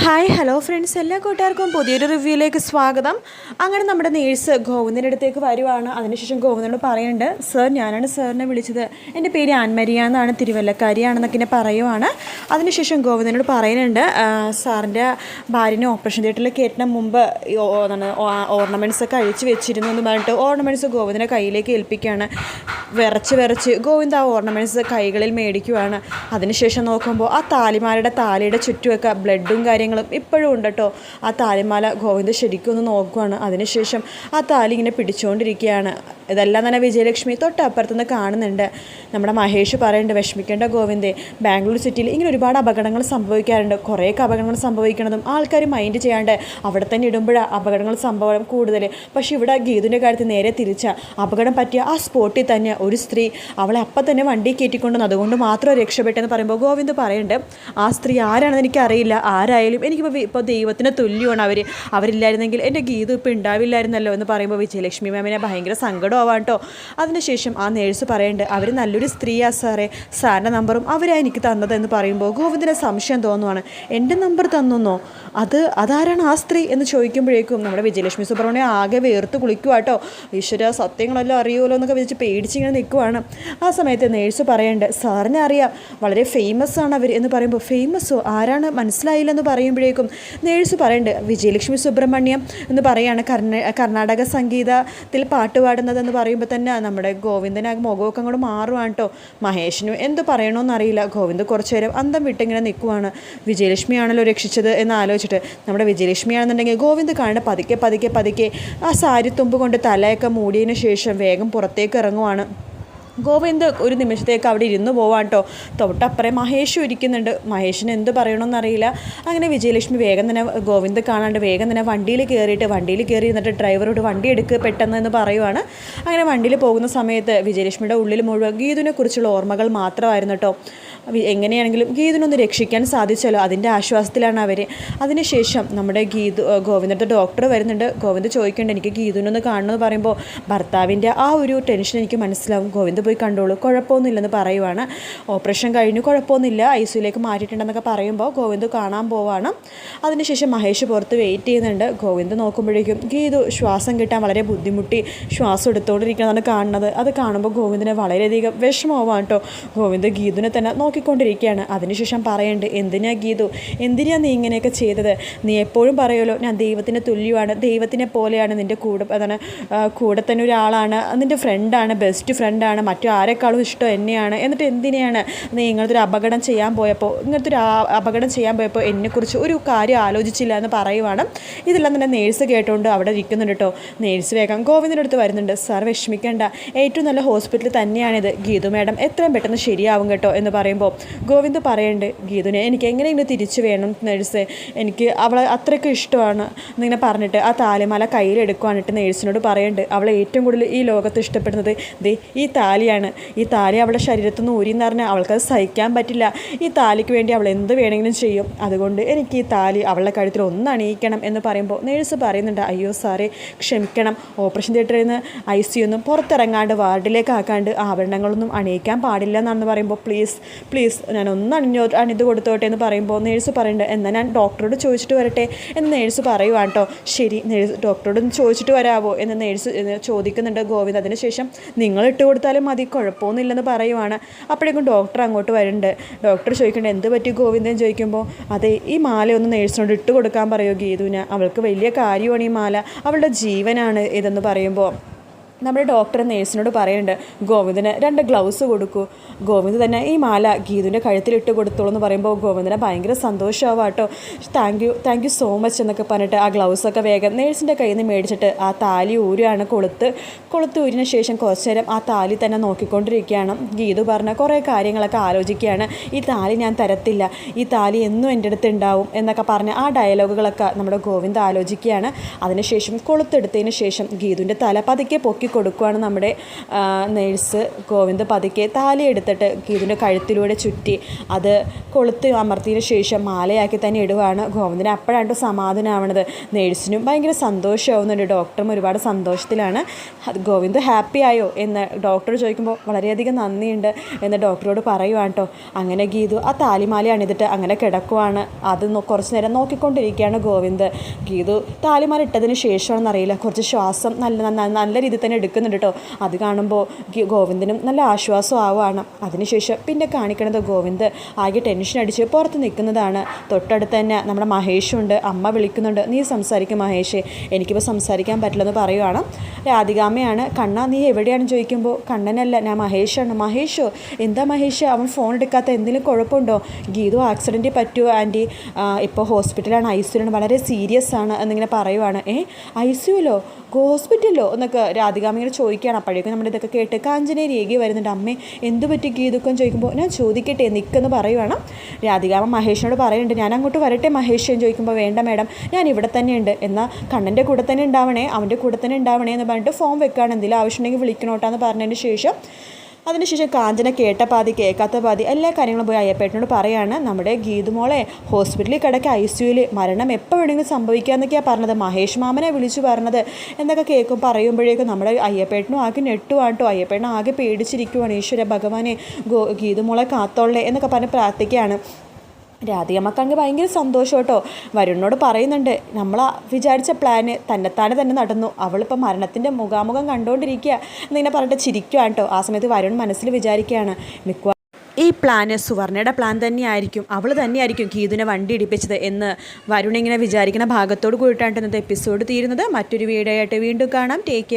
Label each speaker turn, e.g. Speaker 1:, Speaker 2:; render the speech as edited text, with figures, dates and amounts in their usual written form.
Speaker 1: Hi hello friends, എല്ലാ കൂട്ടുകാർക്കും പുതിയൊരു റിവ്യൂയിലേക്ക് സ്വാഗതം. അങ്ങനെ നമ്മുടെ നേഴ്സ് ഗോവിന്ദൻ്റെ അടുത്തേക്ക് വരുവാണ്. അതിനുശേഷം ഗോവിന്ദനോട് പറയുന്നുണ്ട്, സർ ഞാനാണ് സാറിനെ വിളിച്ചത്, എൻ്റെ പേര് ആൻമരിയ എന്നാണ്, തിരുവല്ലക്കാരിയാണെന്നൊക്കെ ഇങ്ങനെ പറയുവാണ്. അതിനുശേഷം ഗോവിന്ദനോട് പറയുന്നുണ്ട്, സാറിൻ്റെ ഭാര്യനെ ഓപ്പറേഷൻ തിയേറ്ററിൽ കയറ്റുന്ന മുമ്പ് ഓർണമെൻറ്റ്സ് ഒക്കെ അഴിച്ച് വെച്ചിരുന്നു എന്ന് പറഞ്ഞിട്ട് ഓർണമെൻറ്റ്സ് ഗോവിന്ദൻ്റെ കയ്യിലേക്ക് ഏൽപ്പിക്കുകയാണ്. വിറച്ച് ഗോവിന്ദ ആ ഓർണമെൻറ്റ്സ് കൈകളിൽ മേടിക്കുവാണ്. അതിനുശേഷം നോക്കുമ്പോൾ ആ താലിമാലയുടെ താലിയുടെ ചുറ്റുമൊക്കെ ബ്ലഡും കാര്യങ്ങളും ഇപ്പോഴും ഉണ്ട് കേട്ടോ. ആ താലിമാല ഗോവിന്ദ ശരിക്കും ഒന്ന് നോക്കുവാണ്. അതിനുശേഷം ആ താലി ഇങ്ങനെ പിടിച്ചുകൊണ്ടിരിക്കുകയാണ്. ഇതെല്ലാം തന്നെ വിജയലക്ഷ്മി തൊട്ടപ്പുറത്തുനിന്ന് കാണുന്നുണ്ട്. നമ്മുടെ മഹേഷ് പറയുന്നുണ്ട്, വിഷമിക്കേണ്ട ഗോവിന്ദേ, ബാംഗ്ലൂർ സിറ്റിയിൽ ഇങ്ങനെ ഒരുപാട് അപകടങ്ങൾ സംഭവിക്കാറുണ്ട്. കുറേയൊക്കെ അപകടങ്ങൾ സംഭവിക്കുന്നതും ആൾക്കാർ മൈൻഡ് ചെയ്യാണ്ട് അവിടെ തന്നെ ഇടുമ്പോഴാണ് അപകടങ്ങൾ സംഭവം കൂടുതൽ. പക്ഷേ ഇവിടെ ഗീതുവിൻ്റെ കാര്യത്തിൽ നേരെ തിരിച്ച അപകടം പറ്റിയ ആ സ്പോട്ടിൽ തന്നെ ഒരു സ്ത്രീ അവളെ അപ്പം തന്നെ വണ്ടി കയറ്റിക്കൊണ്ടുവന്നു, അതുകൊണ്ട് മാത്രം രക്ഷപ്പെട്ടെന്ന് പറയുമ്പോൾ ഗോവിന്ദ് പറയുന്നുണ്ട്, ആ സ്ത്രീ ആരാണെന്ന് എനിക്കറിയില്ല, ആരായാലും എനിക്കിപ്പോൾ ദൈവത്തിന് തുല്യമാണ് അവരില്ലായിരുന്നെങ്കിൽ എൻ്റെ ഗീതു ഇപ്പോൾ ഉണ്ടാവില്ലായിരുന്നല്ലോ എന്ന് പറയുമ്പോൾ വിജയലക്ഷ്മി മാമിനെ ഭയങ്കര സങ്കടമാവാൻ കേട്ടോ. അതിനുശേഷം ആ നേഴ്സ് പറയുന്നുണ്ട്, അവർ നല്ലൊരു സ്ത്രീയാ സാറേ, സാറിൻ്റെ നമ്പറും അവരാണ് എനിക്ക് തന്നതെന്ന് പറയുമ്പോൾ ഗോവിന്ദിന് സംശയം തോന്നുവാണ്. എൻ്റെ നമ്പർ തന്നോ, അതാരാണ് ആ സ്ത്രീ എന്ന് ചോദിക്കുമ്പോഴേക്കും നമ്മുടെ വിജയലക്ഷ്മി സുബ്രഹ്മണ്യം ആകെ വേർത്ത് കുളിക്കുക കേട്ടോ. ഈശ്വര, സത്യങ്ങളെല്ലാം അറിയുമല്ലോ എന്നൊക്കെ വിളിച്ച് പേടിച്ചിങ്ങനെ നിൽക്കുവാണ്. ആ സമയത്ത് നേഴ്സ് പറയുന്നുണ്ട്, സാറിനെ അറിയാം, വളരെ ഫേമസ് ആണ് അവർ എന്ന് പറയുമ്പോൾ, ഫേമസോ, ആരാണ് മനസ്സിലായില്ലെന്ന് പറയുമ്പോഴേക്കും നേഴ്സ് പറയുന്നുണ്ട്, വിജയലക്ഷ്മി സുബ്രഹ്മണ്യം എന്ന് പറയാണ്, കർണാടക സംഗീതത്തിൽ പാട്ട് പാടുന്നതെന്ന് പറയുമ്പോൾ തന്നെ നമ്മുടെ ഗോവിന്ദന് ആ മുഖമൊക്കെ അങ്ങോട്ട് മാറുവാണ് കേട്ടോ. മഹേഷിനും എന്ത് പറയണമെന്നറിയില്ല. ഗോവിന്ദ് കുറച്ചു നേരം അന്തം വിട്ടിങ്ങനെ നിൽക്കുവാണ്. വിജയലക്ഷ്മിയാണല്ലോ രക്ഷിച്ചത് എന്ന് ആലോചിച്ചിട്ട്. നമ്മുടെ വിജയലക്ഷ്മിയാണെന്നുണ്ടെങ്കിൽ ഗോവിന്ദ് കാണുന്ന പതുക്കെ ആ സാരി തുമ്പ് കൊണ്ട് തലയൊക്കെ മൂടിയതിന് ശേഷം വേഗം പുറത്തേക്ക് ഇറങ്ങുവാണ്. ഗോവിന്ദ് ഒരു നിമിഷത്തേക്ക് അവിടെ ഇരുന്ന് പോവാൻ കേട്ടോ. തൊട്ടപ്പുറം മഹേഷും ഇരിക്കുന്നുണ്ട്. മഹേഷിന് എന്ത് പറയണമെന്നറിയില്ല. അങ്ങനെ വിജയലക്ഷ്മി വേഗം തന്നെ ഗോവിന്ദ് കാണാണ്ട് വേഗം തന്നെ വണ്ടിയിൽ കയറി ഇരുന്നിട്ട് ഡ്രൈവറോട് വണ്ടി എടുക്കുക പെട്ടെന്ന് എന്ന് പറയുവാണ്. അങ്ങനെ വണ്ടിയിൽ പോകുന്ന സമയത്ത് വിജയലക്ഷ്മിയുടെ ഉള്ളിൽ മുഴുവൻ ഗീതുവിനെ കുറിച്ചുള്ള ഓർമ്മകൾ മാത്രമായിരുന്നു കേട്ടോ. എങ്ങനെയാണെങ്കിലും ഗീതുവിനൊന്ന് രക്ഷിക്കാൻ സാധിച്ചല്ലോ, അതിൻ്റെ ആശ്വാസത്തിലാണ് അവർ. അതിനുശേഷം നമ്മുടെ ഗോവിന്ദൻ്റെ ഡോക്ടർ വരുന്നുണ്ട്. ഗോവിന്ദ് ചോദിക്കേണ്ട, എനിക്ക് ഗീതുവിനൊന്ന് കാണണമെന്ന് പറയുമ്പോൾ ഭർത്താവിൻ്റെ ആ ഒരു ടെൻഷൻ എനിക്ക് മനസ്സിലാവും. ഗോവിന്ദ് പോയി കണ്ടോളൂ, കുഴപ്പമൊന്നുമില്ലെന്ന് പറയുവാണ്. ഓപ്പറേഷൻ കഴിഞ്ഞു, കുഴപ്പമൊന്നുമില്ല, ഐസിയുലേക്ക് മാറ്റിയിട്ടുണ്ടെന്നൊക്കെ പറയുമ്പോൾ ഗോവിന്ദ് കാണാൻ പോവാണ്. അതിനുശേഷം മഹേഷ് പുറത്ത് വെയിറ്റ് ചെയ്യുന്നുണ്ട്. ഗോവിന്ദ് നോക്കുമ്പോഴേക്കും ഗീതു ശ്വാസം കിട്ടാൻ വളരെ ബുദ്ധിമുട്ടി ശ്വാസം എടുത്തുകൊണ്ടിരിക്കുന്നതാണ് കാണുന്നത്. അത് കാണുമ്പോൾ ഗോവിന്ദിന് വളരെയധികം വിഷമമാവാൻ കേട്ടോ. ഗോവിന്ദ് ഗീതുവിനെ തന്നെ നോക്കിക്കൊണ്ടിരിക്കുകയാണ്. അതിനുശേഷം പറയുന്നുണ്ട്, എന്തിനാ നീ ഇങ്ങനെയൊക്കെ ചെയ്തത്? നീ എപ്പോഴും പറയുമല്ലോ, ഞാൻ ദൈവത്തിന് തുല്യമാണ്, ദൈവത്തിനെ പോലെയാണ്, നിൻ്റെ കൂടെ തന്നെ ഒരാളാണ്, നിൻ്റെ ഫ്രണ്ടാണ്, ബെസ്റ്റ് ഫ്രണ്ടാണ്, മറ്റു ആരെക്കാളും ഇഷ്ടം എന്നെയാണ്. എന്നിട്ട് എന്തിനെയാണ് നീ ഇങ്ങനത്തെ ഒരു അപകടം ചെയ്യാൻ പോയപ്പോൾ എന്നെക്കുറിച്ച് ഒരു കാര്യം ആലോചിച്ചില്ല എന്ന് പറയുവാണ്. ഇതെല്ലാം തന്നെ നേഴ്സ് കേട്ടുകൊണ്ട് അവിടെ ഇരിക്കുന്നുണ്ട് കേട്ടോ. നേഴ്സ് വേഗം ഗോവിന്ദൻ്റെ അടുത്ത് വരുന്നുണ്ട്. സാർ വിഷമിക്കേണ്ട, ഏറ്റവും നല്ല ഹോസ്പിറ്റൽ തന്നെയാണിത്, ഗീതു മാഡം എത്രയും പെട്ടെന്ന് ശരിയാവും കേട്ടോ എന്ന് പറയുമ്പോൾ ഗോവിന്ദ് പറയുന്നുണ്ട്, ഗീതുവിനെ എനിക്ക് എങ്ങനെയെങ്കിലും തിരിച്ചു വേണം നേഴ്സ്, എനിക്ക് അവളെ അത്രയ്ക്ക് ഇഷ്ടമാണ് എന്നിങ്ങനെ പറഞ്ഞിട്ട് ആ താലിമാല കയ്യിലെടുക്കുവാനിട്ട് നേഴ്സിനോട് പറയുന്നുണ്ട്, അവളെ ഏറ്റവും കൂടുതൽ ഈ ലോകത്ത് ഇഷ്ടപ്പെടുന്നത് ഈ താലിയാണ്. ഈ താലി അവളുടെ ശരീരത്തിൽ നിന്ന് ഊരിയെന്ന് പറഞ്ഞാൽ അവൾക്കത് സഹിക്കാൻ പറ്റില്ല. ഈ താലിക്ക് വേണ്ടി അവൾ എന്ത് വേണമെങ്കിലും ചെയ്യും. അതുകൊണ്ട് എനിക്ക് ഈ താലി അവളുടെ കഴുത്തിൽ ഒന്ന് അണിയിക്കണം എന്ന് പറയുമ്പോൾ നേഴ്സ് പറയുന്നുണ്ട്, അയ്യോ സാറേ ക്ഷമിക്കണം, ഓപ്പറേഷൻ തിയേറ്ററിൽ നിന്ന് ICU ഒന്നും പുറത്തിറങ്ങാണ്ട് വാർഡിലേക്ക് ആക്കാണ്ട് ആഭരണങ്ങളൊന്നും അണിയിക്കാൻ പാടില്ല എന്നാണെന്ന് പറയുമ്പോൾ പ്ലീസ് ഞാനൊന്ന് അണിത് കൊടുത്തോട്ടെ എന്ന് പറയുമ്പോൾ നേഴ്സ് പറയുന്നുണ്ട്, എന്നാൽ ഞാൻ ഡോക്ടറോട് ചോദിച്ചിട്ട് വരട്ടെ എന്ന് നേഴ്സ് പറയുവാണ് കേട്ടോ. ശരി, ഡോക്ടറോട് ചോദിച്ചിട്ട് വരാമോ എന്ന് നേഴ്സ് ചോദിക്കുന്നുണ്ട് ഗോവിന്ദ്. അതിനുശേഷം നിങ്ങൾ ഇട്ട് കൊടുത്താലും മതി, കുഴപ്പമൊന്നുമില്ലെന്ന് പറയുവാണ്. അപ്പോഴേക്കും ഡോക്ടർ അങ്ങോട്ട് വരുന്നുണ്ട്. ഡോക്ടർ ചോദിക്കേണ്ടത്, എന്ത് പറ്റി ഗോവിന്ദൻ ചോദിക്കുമ്പോൾ, അതെ ഈ മാല ഒന്ന് നേഴ്സിനോട് ഇട്ട് കൊടുക്കാൻ പറയുമോ ഗീതുവിന്, അവൾക്ക് വലിയ കാര്യമാണ് ഈ മാല, അവളുടെ ജീവനാണ് ഇതെന്ന് പറയുമ്പോൾ നമ്മുടെ ഡോക്ടർ നേഴ്സിനോട് പറയുന്നുണ്ട്, ഗോവിന്ദന് 2 ഗ്ലൗസ് കൊടുക്കൂ. ഗോവിന്ദ് തന്നെ ഈ മാല ഗീതുവിൻ്റെ കഴുത്തിലിട്ട് കൊടുത്തോളൂ എന്ന് പറയുമ്പോൾ ഗോവിന്ദന് ഭയങ്കര സന്തോഷമാവാം കേട്ടോ. താങ്ക് യു സോ മച്ച് എന്നൊക്കെ പറഞ്ഞിട്ട് ആ ഗ്ലൗസൊക്കെ വേഗം നേഴ്സിൻ്റെ കയ്യിൽ നിന്ന് മേടിച്ചിട്ട് ആ താലി ഊരുകയാണ്. കൊളുത്ത് ഊരിന് ശേഷം കുറച്ച് നേരം ആ താലി തന്നെ നോക്കിക്കൊണ്ടിരിക്കുകയാണ്. ഗീതു പറഞ്ഞ കുറേ കാര്യങ്ങളൊക്കെ ആലോചിക്കുകയാണ്. ഈ താലി ഞാൻ തരത്തില്ല, ഈ താലി എന്നും എൻ്റെ അടുത്ത് ഉണ്ടാവും എന്നൊക്കെ പറഞ്ഞ് ആ ഡയലോഗുകളൊക്കെ നമ്മുടെ ഗോവിന്ദ് ആലോചിക്കുകയാണ്. അതിനുശേഷം കൊളുത്തെടുത്തതിന് ശേഷം ഗീതുവിൻ്റെ തല പതുക്കെ പൊക്കി കൊടുക്കുകയാണ് നമ്മുടെ നേഴ്സ്. ഗോവിന്ദ് പതുക്കെ താലി എടുത്തിട്ട് ഗീതുവിൻ്റെ കഴുത്തിലൂടെ ചുറ്റി അത് കൊളുത്ത് അമർത്തിയതിന് ശേഷം മാലയാക്കി തന്നെ ഇടുവാണ്. ഗോവിന്ദിന് അപ്പോഴാണ് സമാധാനമാവണത്. നേഴ്സിനും ഭയങ്കര സന്തോഷമാവുന്നുണ്ട്. ഡോക്ടറും ഒരുപാട് സന്തോഷത്തിലാണ്. ഗോവിന്ദ് ഹാപ്പി ആയോ എന്ന് ഡോക്ടർ ചോദിക്കുമ്പോൾ വളരെയധികം നന്ദിയുണ്ട് എന്ന് ഡോക്ടറോട് പറയുവാണ് കേട്ടോ. അങ്ങനെ ഗീതു ആ താലിമാല അണിതിട്ട് അങ്ങനെ കിടക്കുവാണ്. അത് കുറച്ച് നേരം നോക്കിക്കൊണ്ടിരിക്കുകയാണ് ഗോവിന്ദ്. ഗീതു താലിമാല ഇട്ടതിന് ശേഷമാണെന്നറിയില്ല കുറച്ച് ശ്വാസം നല്ല രീതിയിൽ തന്നെ എടുക്കുന്നുണ്ട് കേട്ടോ. അത് കാണുമ്പോൾ ഗോവിന്ദിനും നല്ല ആശ്വാസം ആവുകയാണ്. അതിനുശേഷം പിന്നെ കാണിക്കണത് ഗോവിന്ദ് ആകെ ടെൻഷൻ അടിച്ച് പുറത്ത് നിൽക്കുന്നതാണ്. തൊട്ടടുത്ത് തന്നെ നമ്മുടെ മഹേഷുണ്ട്. അമ്മ വിളിക്കുന്നുണ്ട്, നീ സംസാരിക്കും മഹേഷേ, എനിക്കിപ്പോൾ സംസാരിക്കാൻ പറ്റില്ലെന്ന് പറയുവാണ്. രാധികാമ്മയാണ്. കണ്ണ നീ എവിടെയാണെന്ന് ചോദിക്കുമ്പോൾ കണ്ണനല്ല, ഞാൻ മഹേഷാണ്. മഹേഷോ? എന്താ മഹേഷ് അവൻ ഫോൺ എടുക്കാത്ത, എന്തെങ്കിലും കുഴപ്പമുണ്ടോ? ഗീതു ആക്സിഡൻറ്റ് പറ്റുമോ ആൻറ്റി? ഇപ്പോൾ ഹോസ്പിറ്റലാണ്, ഐസിയുലാണ്, വളരെ സീരിയസ് ആണ് എന്നിങ്ങനെ പറയുവാണ്. ഐസിയുലോ ഹോസ്പിറ്റലിലോ എന്നൊക്കെ രാധികാമ്മ ഇങ്ങനെ ചോദിക്കുകയാണ്. അപ്പോഴേക്കും നമ്മുടെ ഇതൊക്കെ കേട്ട് കാഞ്ചന രേഖ വരുന്നുണ്ട്. അമ്മേ എന്ത് പറ്റി ഗീതുക്കം ചോദിക്കുമ്പോൾ ഞാൻ ചോദിക്കട്ടെ നിൽക്കെന്ന് പറയുവാണ്. രാധികാമ്മ മഹേഷിനോട് പറയുന്നുണ്ട്, ഞാൻ അങ്ങോട്ട് വരട്ടെ മഹേഷ് എന്ന് ചോദിക്കുമ്പോൾ വേണ്ട മാഡം ഞാൻ ഇവിടെ തന്നെ ഉണ്ട്, എന്നാൽ കണ്ണൻ്റെ കൂടെ തന്നെ ഉണ്ടാവണേ, അവൻ്റെ കൂടെ തന്നെ ഉണ്ടാവണേ എന്ന് പറഞ്ഞിട്ട് ഫോൺ വെക്കുകയാണ്. എന്തെങ്കിലും ആവശ്യമുണ്ടെങ്കിൽ വിളിക്കണോട്ടാന്ന് പറഞ്ഞതിന് ശേഷം അതിനുശേഷം കാഞ്ചന കേട്ട പാതി കേൾക്കാത്ത പാതി എല്ലാ കാര്യങ്ങളും പോയി അയ്യപ്പേട്ടനോട് പറയാണ്. നമ്മുടെ ഗീതുമോളെ ഹോസ്പിറ്റലിൽ കിടക്കുക, ഐസിയുയിൽ മരണം എപ്പോൾ വേണമെങ്കിലും സംഭവിക്കാമെന്നൊക്കെയാണ് പറഞ്ഞത്. മഹേഷ് മാമനെ വിളിച്ചു പറഞ്ഞത് എന്നൊക്കെ പറയുമ്പോഴേക്കും നമ്മുടെ അയ്യപ്പേട്ടനും ആകെ നെട്ടുവാട്ടോ. അയ്യപ്പേട്ടൻ ആകെ പേടിച്ചിരിക്കുവാണ്. ഈശ്വര ഭഗവാനെ ഗീതുമോളെ കാത്തോളേ എന്നൊക്കെ പറഞ്ഞ് പ്രാർത്ഥിക്കുകയാണ്. രാധികമ്മക്കാണെങ്കിൽ ഭയങ്കര സന്തോഷം കേട്ടോ. വരുണിനോട് പറയുന്നുണ്ട്, നമ്മൾ വിചാരിച്ച പ്ലാന് തന്നെത്താനെ തന്നെ നടന്നു, അവളിപ്പോൾ മരണത്തിൻ്റെ മുഖാമുഖം കണ്ടുകൊണ്ടിരിക്കുക എന്നിങ്ങനെ പറഞ്ഞിട്ട് ചിരിക്കുകയാണ് കേട്ടോ. ആ സമയത്ത് വരുൺ മനസ്സിൽ വിചാരിക്കുകയാണ്, മിക്ക ഈ പ്ലാന് സുവർണയുടെ പ്ലാൻ തന്നെയായിരിക്കും, അവൾ തന്നെയായിരിക്കും ഗീതുവിനെ വണ്ടി ഇടിപ്പിച്ചത് എന്ന് വരുൺ ഇങ്ങനെ വിചാരിക്കുന്ന ഭാഗത്തോട് കൂടിയിട്ടാണ് ഇന്നത്തെ എപ്പിസോഡ് തീരുന്നത്. മറ്റൊരു വീഡിയോ ആയിട്ട് വീണ്ടും കാണാം. Take care.